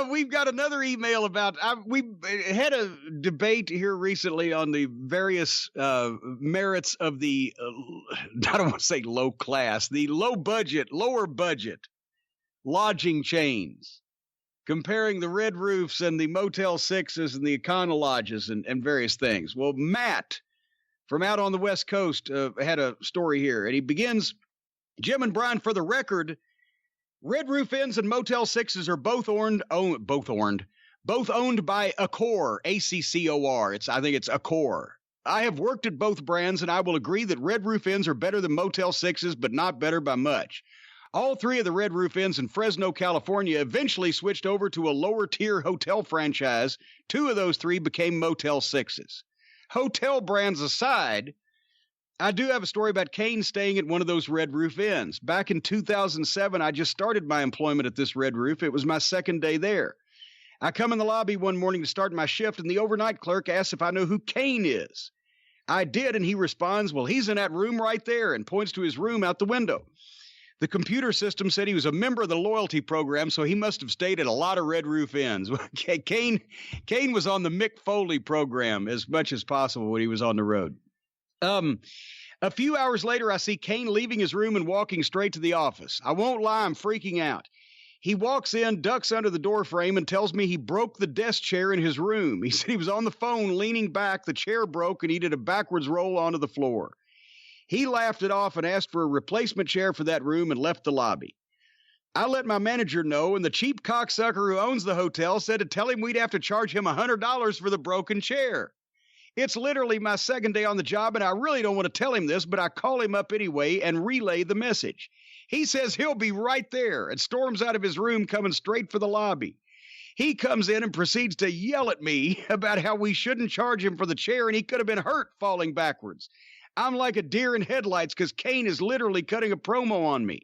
We've got another email about, we had a debate here recently on the various merits of the, I don't want to say low class, the lower budget lodging chains, comparing the Red Roofs and the Motel 6s and the Econo Lodges and various things. Well, Matt from out on the West Coast had a story here, and he begins, Jim and Brian, for the record, Red Roof Inns and Motel 6s are both owned by Accor, A-C-C-O-R. I think it's Accor. I have worked at both brands, and I will agree that Red Roof Inns are better than Motel 6s, but not better by much. All three of the Red Roof Inns in Fresno, California, eventually switched over to a lower-tier hotel franchise. Two of those three became Motel 6s. Hotel brands aside, I do have a story about Kane staying at one of those Red Roof Inns. Back in 2007, I just started my employment at this Red Roof. It was my second day there. I come in the lobby one morning to start my shift, and the overnight clerk asks if I know who Kane is. I did, and he responds, well, he's in that room right there, and points to his room out the window. The computer system said he was a member of the loyalty program, so he must have stayed at a lot of Red Roof Inns. Kane was on the Mick Foley program as much as possible when he was on the road. A few hours later, I see Kane leaving his room and walking straight to the office. I won't lie, I'm freaking out. He walks in, ducks under the door frame, and tells me he broke the desk chair in his room. He said he was on the phone leaning back, the chair broke, and he did a backwards roll onto the floor. He laughed it off and asked for a replacement chair for that room and left the lobby. I let my manager know, and the cheap cocksucker who owns the hotel said to tell him we'd have to charge him $100 for the broken chair. It's literally my second day on the job, and I really don't want to tell him this, but I call him up anyway and relay the message. He says he'll be right there and storms out of his room coming straight for the lobby. He comes in and proceeds to yell at me about how we shouldn't charge him for the chair and he could have been hurt falling backwards. I'm like a deer in headlights because Kane is literally cutting a promo on me.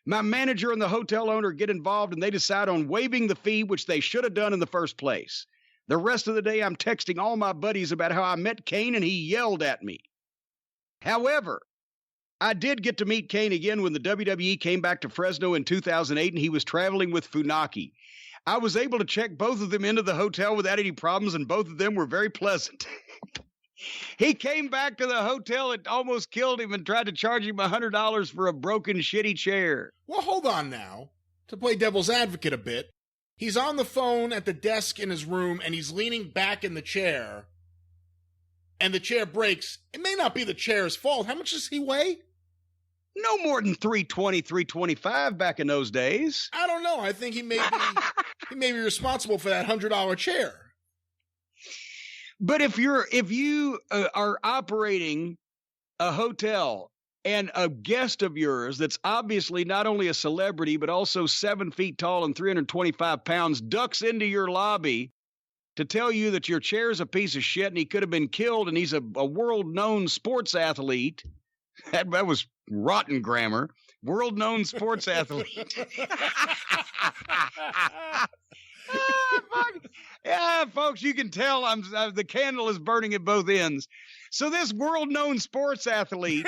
My manager and the hotel owner get involved and they decide on waiving the fee, which they should have done in the first place. The rest of the day, I'm texting all my buddies about how I met Kane and he yelled at me. However, I did get to meet Kane again when the WWE came back to Fresno in 2008 and he was traveling with Funaki. I was able to check both of them into the hotel without any problems, and both of them were very pleasant. He came back to the hotel, it almost killed him, and tried to charge him $100 for a broken, shitty chair. Well, hold on now. To play devil's advocate a bit, he's on the phone at the desk in his room, and he's leaning back in the chair, and the chair breaks. It may not be the chair's fault. How much does he weigh? No more than 320, 325 back in those days. I don't know. I think he may be responsible for that $100 chair. But if you are operating a hotel and a guest of yours that's obviously not only a celebrity but also 7 feet tall and 325 pounds ducks into your lobby to tell you that your chair is a piece of shit and he could have been killed and he's a world-known sports athlete, that was rotten grammar. World-known sports athlete. Yeah, folks, you can tell the candle is burning at both ends. So this world-known sports athlete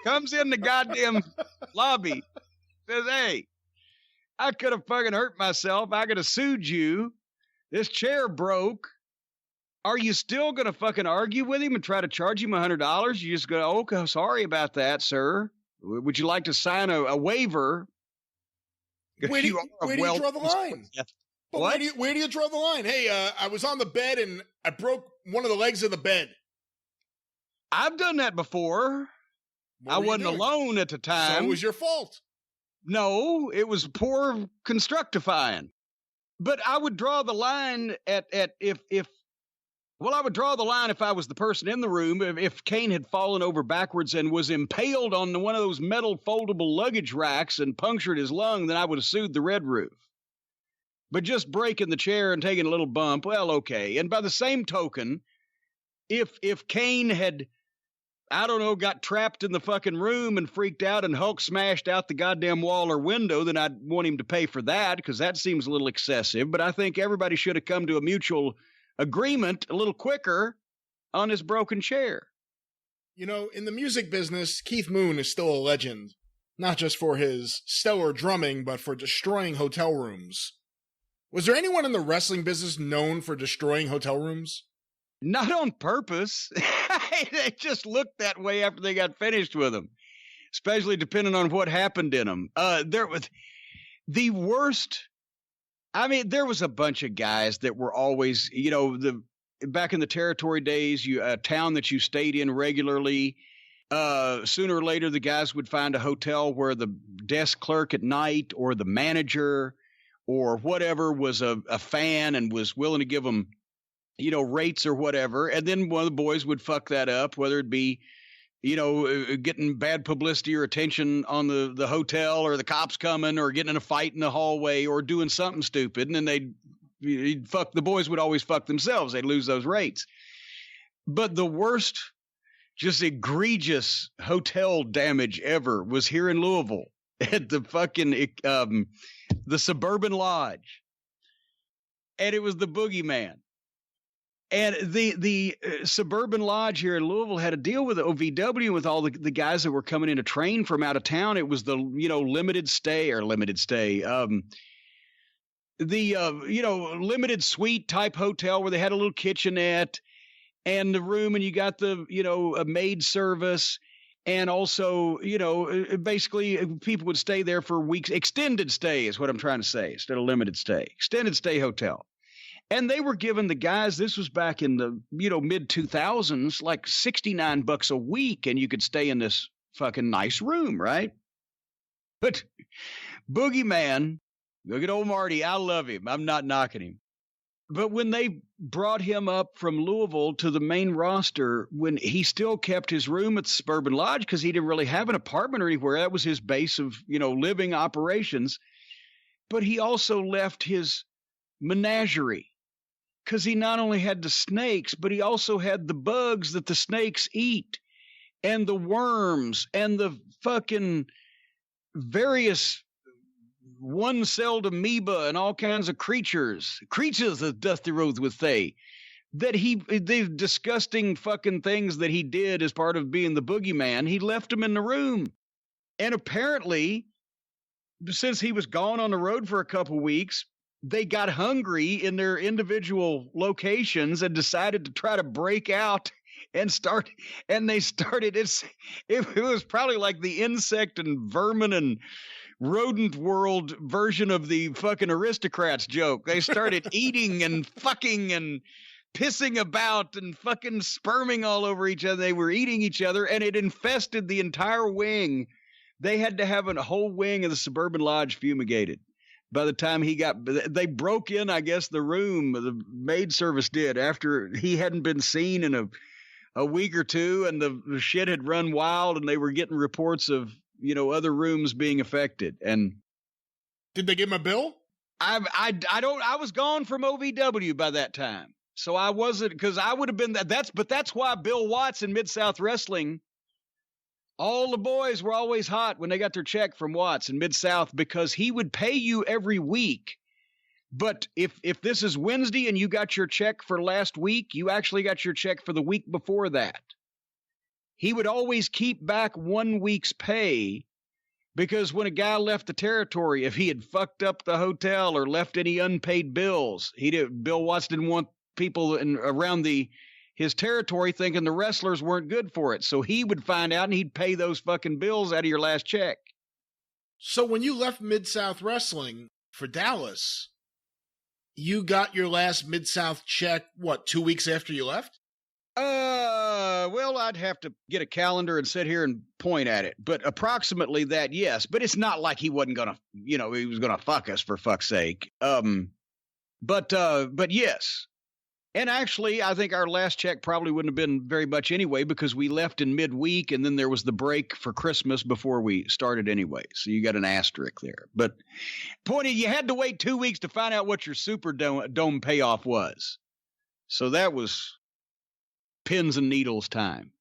comes in the goddamn lobby, says, hey, I could have fucking hurt myself. I could have sued you. This chair broke. Are you still going to fucking argue with him and try to charge him $100? You just go, okay, sorry about that, sir. Would you like to sign a waiver? Where do you draw the line? But what? Where do you draw the line? Hey, I was on the bed and I broke one of the legs of the bed. I've done that before. I wasn't alone at the time. So it was your fault. No, it was poor constructifying. But I would draw the line I would draw the line if I was the person in the room. If Kane had fallen over backwards and was impaled on one of those metal foldable luggage racks and punctured his lung, then I would have sued the Red Roof. But just breaking the chair and taking a little bump, well, okay. And by the same token, if Kane had, I don't know, got trapped in the fucking room and freaked out and Hulk smashed out the goddamn wall or window, then I'd want him to pay for that because that seems a little excessive. But I think everybody should have come to a mutual agreement a little quicker on his broken chair. You know, in the music business, Keith Moon is still a legend, not just for his stellar drumming, but for destroying hotel rooms. Was there anyone in the wrestling business known for destroying hotel rooms? Not on purpose. They just looked that way after they got finished with them, especially depending on what happened in them. There was the worst. I mean, there was a bunch of guys that were always, back in the territory days, a town that you stayed in regularly. Sooner or later, the guys would find a hotel where the desk clerk at night or the manager or whatever was a fan and was willing to give them, rates or whatever. And then one of the boys would fuck that up, whether it be, getting bad publicity or attention on the hotel or the cops coming or getting in a fight in the hallway or doing something stupid. And then the boys would always fuck themselves. They'd lose those rates. But the worst, just egregious hotel damage ever was here in Louisville at the fucking, the Suburban Lodge. And it was the Boogeyman. And the Suburban Lodge here in Louisville had a deal with the OVW with all the guys that were coming in to train from out of town. It was the, limited stay, limited suite type hotel where they had a little kitchenette and the room, and you got the, a maid service. And also, basically people would stay there for weeks. Extended stay is what I'm trying to say instead of limited stay. Extended stay hotel. And they were giving the guys, this was back in the, mid 2000s, like $69 a week. And you could stay in this fucking nice room, right? But Boogeyman, look at old Marty. I love him. I'm not knocking him. But when they brought him up from Louisville to the main roster, when he still kept his room at the Suburban Lodge because he didn't really have an apartment or anywhere. That was his base of, living operations. But he also left his menagerie because he not only had the snakes, but he also had the bugs that the snakes eat and the worms and the fucking various one-celled amoeba and all kinds of creatures that doth the road with they, the disgusting fucking things that he did as part of being the Boogeyman, he left them in the room. And apparently, since he was gone on the road for a couple weeks, they got hungry in their individual locations and decided to try to break out and start. And they started, it was probably like the insect and vermin and rodent world version of the fucking Aristocrats joke. They started eating and fucking and pissing about and fucking sperming all over each other. They were eating each other and it infested the entire wing. They had to have a whole wing of the Suburban Lodge fumigated. By the time they broke in, I guess, the room, the maid service did, after he hadn't been seen in a week or two and the shit had run wild and they were getting reports of, other rooms being affected. And did they give him a bill? I was gone from OVW by that time. So I wasn't, because I would have been that's why Bill Watts in Mid-South Wrestling, all the boys were always hot when they got their check from Watts in Mid-South, because he would pay you every week. But if this is Wednesday and you got your check for last week, you actually got your check for the week before that. He would always keep back 1 week's pay, because when a guy left the territory, if he had fucked up the hotel or left any unpaid bills, Bill Watts didn't want people around his territory thinking the wrestlers weren't good for it. So he would find out and he'd pay those fucking bills out of your last check. So when you left Mid-South Wrestling for Dallas, you got your last Mid-South check, 2 weeks after you left? Well, I'd have to get a calendar and sit here and point at it, but approximately that, yes. But it's not like he wasn't gonna, he was gonna fuck us, for fuck's sake. But yes. And actually, I think our last check probably wouldn't have been very much anyway, because we left in midweek and then there was the break for Christmas before we started anyway. So you got an asterisk there. But point is, you had to wait 2 weeks to find out what your Superdome payoff was. So that was pins and needles time.